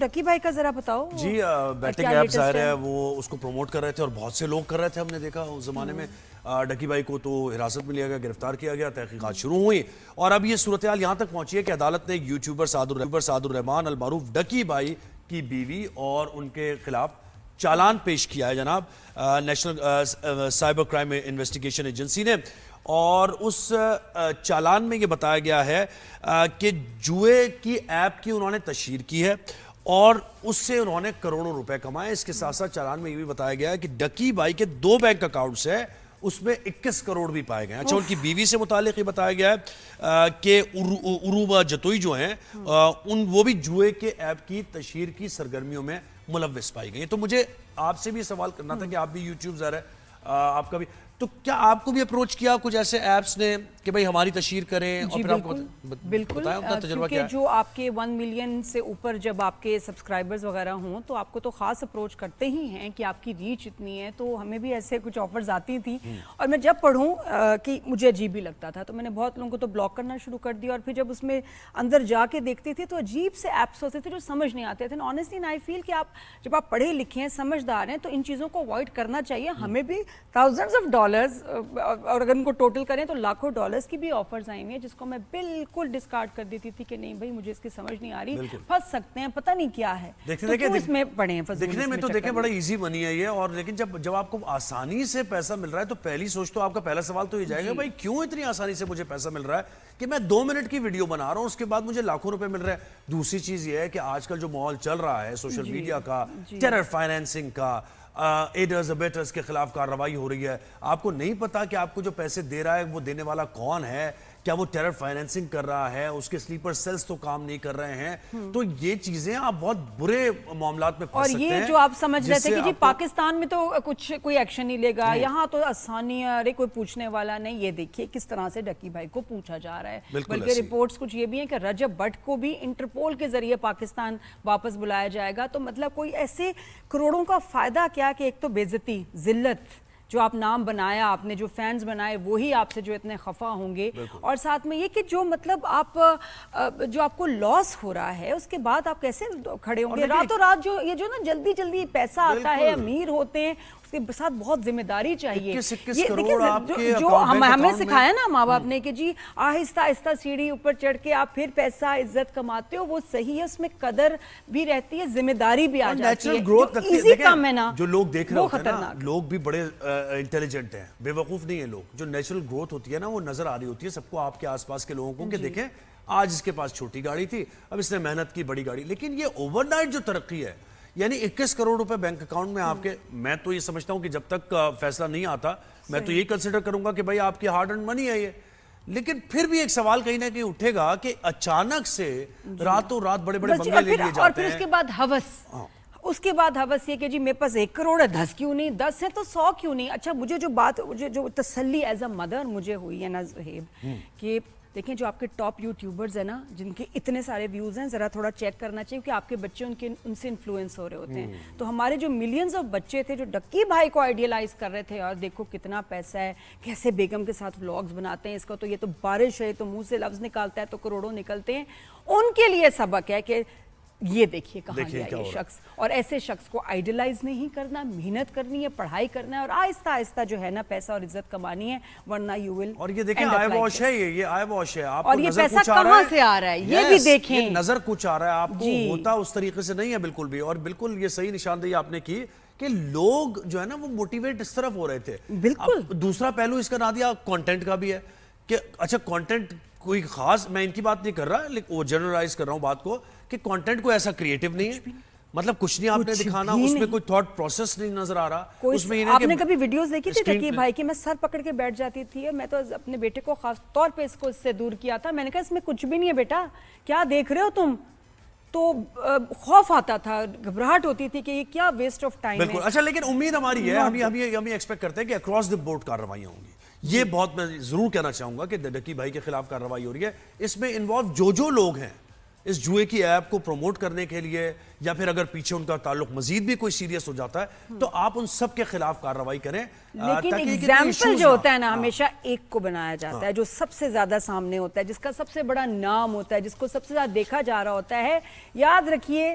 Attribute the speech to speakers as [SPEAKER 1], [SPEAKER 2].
[SPEAKER 1] ڈکی بھائی کا ذرا بتاؤ.
[SPEAKER 2] جی بیٹنگ ایپ ظاہر ہے وہ اس کو پروموٹ کر رہے تھے اور بہت سے لوگ کر رہے تھے. ہم نے دیکھا اس زمانے میں ڈکی بھائی کو تو حراست میں لیا گیا, گرفتار کیا گیا, تحقیقات شروع ہوئی اور اب یہ صورتحال یہاں تک پہنچی ہے کہ عدالت نے یوٹیوبر سعد الرحمان المعروف ڈکی بھائی کی بیوی اور ان کے خلاف چالان پیش کیا ہے جناب national cyber crime investigation agency نے. اور اس چالان میں یہ بتایا گیا ہے کہ جوئے کی ایپ کی انہوں نے تشہیر کی ہے اور اس سے انہوں نے کروڑوں روپے کمائے. اس کے ساتھ ساتھ چالان میں یہ بھی بتایا گیا ہے کہ ڈکی بھائی کے 2 بینک اکاؤنٹس ہیں, اس میں 21 کروڑ بھی پائے گئے ہیں. اچھا, ان کی بیوی سے متعلق یہ بتایا گیا ہے کہ عروبہ جتوئی جو ہیں وہ بھی جوئے کے ایپ کی تشہیر کی سرگرمیوں میں ملوث پائی گئی. تو مجھے آپ سے بھی سوال کرنا تھا کہ آپ بھی یوٹیوب ظاہر ہے آپ کا بھی, تو کیا آپ کو بھی اپروچ کیا کچھ ایسے ایپس نے کہ بھئی ہماری تشہیر کریں؟
[SPEAKER 1] جی بالکل, کیونکہ جو آپ کے 1 ملین سے اوپر جب آپ کے سبسکرائبرز وغیرہ ہوں تو آپ کو تو خاص اپروچ کرتے ہی ہیں کہ آپ کی ریچ اتنی ہے. تو ہمیں بھی ایسے کچھ آفرز آتی تھی اور میں جب پڑھوں کہ مجھے عجیب ہی لگتا تھا تو میں نے بہت لوگوں کو تو بلاک کرنا شروع کر دیا. اور پھر جب اس میں اندر جا کے دیکھتی تھی تو عجیب سے ایپس ہوتے تھے جو سمجھ نہیں آتے تھے. آنیسٹلی آئی فیل کہ آپ جب آپ پڑھے لکھے ہیں, سمجھدار ہیں, تو ان چیزوں کو اوائڈ کرنا چاہیے. ہمیں بھی تھاؤزنڈز آف ڈالرز اور اگر ان کو ٹوٹل کریں تو لاکھوں ڈالرز کی بھی آفرز آئی ہوئی ہیں جس کو میں بالکل ڈسکارڈ کر دیتی تھی کہ نہیں بھائی مجھے اس کی سمجھ نہیں آ رہی, پھنس سکتے ہیں, پتہ نہیں کیا ہے, تو کیوں اس میں پڑے ہیں فضول.
[SPEAKER 2] دیکھنے میں تو دیکھیں بڑا ایزی بنی ہے یہ, اور لیکن جب آپ کو آسانی سے پیسہ مل رہا ہے تو پہلی سوچ تو آپ کا پہلا سوال تو یہ جائے گا بھائی کیوں اتنی آسانی سے مجھے پیسہ مل رہا ہے کہ میں 2 منٹ کی ویڈیو بنا رہا ہوں اس کے بعد مجھے لاکھوں روپے مل رہے ہیں. دوسری چیز یہ ہے کہ آج کل جو ماحول چل رہا ہے سوشل میڈیا کا, ٹیرر فائنینسنگ کا, ایڈرز ابیٹرز کے خلاف کارروائی ہو رہی ہے. آپ کو نہیں پتا کہ آپ کو جو پیسے دے رہا ہے وہ دینے والا کون ہے, کیا وہ ٹیرر فائنینسنگ کر رہا ہے, اس کے سلیپر سیلز تو کام نہیں کر رہے ہیں. تو یہ چیزیں آپ بہت برے معاملات میں پھنس سکتے ہیں.
[SPEAKER 1] اور یہ جو آپ سمجھ رہے تھے کہ جی پاکستان میں تو کوئی ایکشن نہیں لے گا, یہاں تو آسانی ہے, ارے کوئی پوچھنے والا نہیں. یہ دیکھیے کس طرح سے ڈکی بھائی کو پوچھا جا رہا ہے. بلکہ رپورٹس کچھ یہ بھی ہیں کہ رجب بٹ کو بھی انٹرپول کے ذریعے پاکستان واپس بلایا جائے گا. تو مطلب کوئی ایسے کروڑوں کا فائدہ کیا کہ ایک تو بے عزتی, ذلت, جو آپ نام بنایا آپ نے, جو فینز بنائے وہی آپ سے جو اتنے خفا ہوں گے, اور ساتھ میں یہ کہ جو مطلب جو آپ کو لاس ہو رہا ہے اس کے بعد آپ کیسے کھڑے ہوں گے راتوں رات. جو یہ جو نا جلدی جلدی پیسہ آتا ہے, امیر ہوتے ہیں, اس کے ساتھ بہت ذمہ داری چاہیے. جو ہمیں سکھایا نا ماں باپ نے کہ جی آہستہ آہستہ سیڑھی اوپر چڑھ کے آپ پھر پیسہ عزت کماتے ہو, وہ صحیح ہے, اس میں قدر بھی رہتی ہے, ذمہ داری بھی آ جاتی ہے. ایزی کام ہے نا,
[SPEAKER 2] جو لوگ دیکھ رہے ہوتے ہیں نا,
[SPEAKER 1] خطرناک.
[SPEAKER 2] لوگ بھی بڑے انٹیلیجنٹ ہیں, بے وقوف نہیں ہیں لوگ. جو نیچرل گروتھ ہوتی ہے نا وہ نظر آ رہی ہوتی ہے سب کو, آپ کے آس پاس کے لوگوں کو, کہ دیکھیں آج اس کے پاس چھوٹی گاڑی تھی, اب اس نے محنت کی بڑی گاڑی. لیکن یہ اوور نائٹ جو ترقی ہے, یعنی 21 کروڑ روپے بینک اکاؤنٹ میں آپ کے, میں تو یہ سمجھتا ہوں کہ جب تک فیصلہ نہیں آتا میں تو یہی کنسیڈر کروں گا کہ بھائی آپ کی ہارڈ ارنڈ منی ہے یہ. لیکن پھر بھی ایک سوال کہیں نہ کہیں اٹھے گا کہ اچانک سے راتوں رات بڑے بڑے بنگلے لے لیے جاتے ہیں,
[SPEAKER 1] اور پھر اس کے بعد ہوس, اس کے بعد ہوس یہ کہ جی میرے پاس 1 کروڑ ہے, 10 کیوں نہیں, 10 ہے تو 100 کیوں نہیں. اچھا مجھے جو تسلی ایز اے مدر مجھے ہوئی ہے نا زہیب, کہ دیکھیں جو آپ کے ٹاپ یوٹیوبرز ہیں نا جن کے اتنے سارے ویوز ہیں, ذرا تھوڑا چیک کرنا چاہیے کہ آپ کے بچے ان سے انفلوئنس ہو رہے ہوتے ہیں. تو ہمارے جو ملینز آف بچے تھے جو ڈکی بھائی کو آئیڈیلائز کر رہے تھے, اور دیکھو کتنا پیسہ ہے, کیسے بیگم کے ساتھ ولاگز بناتے ہیں, اس کا تو یہ تو بارش ہے, تو منہ سے لفظ نکالتا ہے تو کروڑوں نکلتے ہیں. ان کے لیے سبق ہے کہ یہ دیکھیے کہاں گیا یہ شخص, اور ایسے شخص کو آئیڈیلائز نہیں کرنا, محنت کرنی ہے, پڑھائی کرنا ہے, اور آہستہ آہستہ جو ہے نا پیسہ اور عزت کمانی ہے, ورنہ یو ول.
[SPEAKER 2] اور یہ دیکھیں آئی واش ہے, یہ آئی واش ہے. آپ
[SPEAKER 1] اور یہ پیسہ کہاں سے آ رہا ہے یہ بھی دیکھیں,
[SPEAKER 2] نظر کچھ آ رہا ہے, آپ کو ہوتا اس طریقے سے نہیں ہے بالکل بھی. اور بالکل یہ صحیح نشاندہی آپ نے کی کہ لوگ جو ہے نا وہ موٹیویٹ اس طرف ہو رہے تھے.
[SPEAKER 1] بالکل.
[SPEAKER 2] دوسرا پہلو اس کا نہ دیا کانٹینٹ کا بھی ہے کہ اچھا کانٹینٹ کوئی خاص, میں ان کی بات نہیں کر رہا لیکن وہ جنرلائز کر رہا ہوں بات کو, کہ کانٹینٹ کوئی ایسا کریٹو نہیں ہے, مطلب کچھ نہیں آپ نے دکھانا, اس میں کوئی تھاٹ پروسیس نہیں نظر آ رہا.
[SPEAKER 1] آپ نے کبھی ویڈیوز دیکھی تھی ڈکی بھائی کی؟ میں سر پکڑ کے بیٹھ جاتی تھی. میں تو اپنے بیٹے کو خاص طور پہ اس سے دور کیا تھا. میں نے کہا اس میں کچھ بھی نہیں ہے بیٹا, کیا دیکھ رہے ہو تم؟ تو خوف آتا تھا, گھبراہٹ ہوتی تھی کہ یہ کیا ویسٹ آف ٹائم ہے.
[SPEAKER 2] بالکل. اچھا لیکن امید ہماری ہے, ہم ایکسپیکٹ کرتے ہیں کہ اکراس دی بورڈ کارروائیاں ہوں گی. یہ بہت میں ضرور کہنا چاہوں گا کہ ڈکی بھائی کے خلاف کارروائی ہو رہی ہے. اس میں انوالو جو لوگ ہیں اس جوئے کی ایپ کو پروموٹ کرنے کے لیے, یا پھر اگر پیچھے ان کا تعلق مزید بھی کوئی سیریس ہو جاتا ہے تو آپ ان سب کے خلاف کارروائی کریں.
[SPEAKER 1] لیکن ایگزامپل جو ہوتا ہے نا ہمیشہ ایک کو بنایا جاتا ہے, جو سب سے زیادہ سامنے ہوتا ہے, جس کا سب سے بڑا نام ہوتا ہے, جس کو سب سے زیادہ دیکھا جا رہا ہوتا ہے. یاد رکھیے